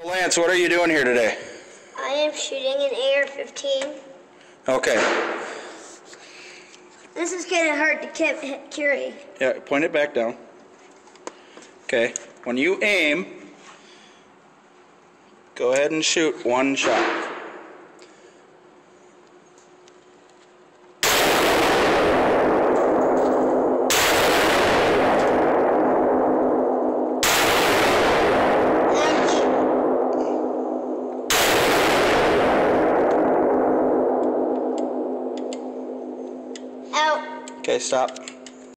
Lance, what are you doing here today? I am shooting an AR15. Okay. This is kind of hard to carry. Yeah, point it back down. Okay. When you aim, go ahead and shoot one shot. Out. Okay, stop.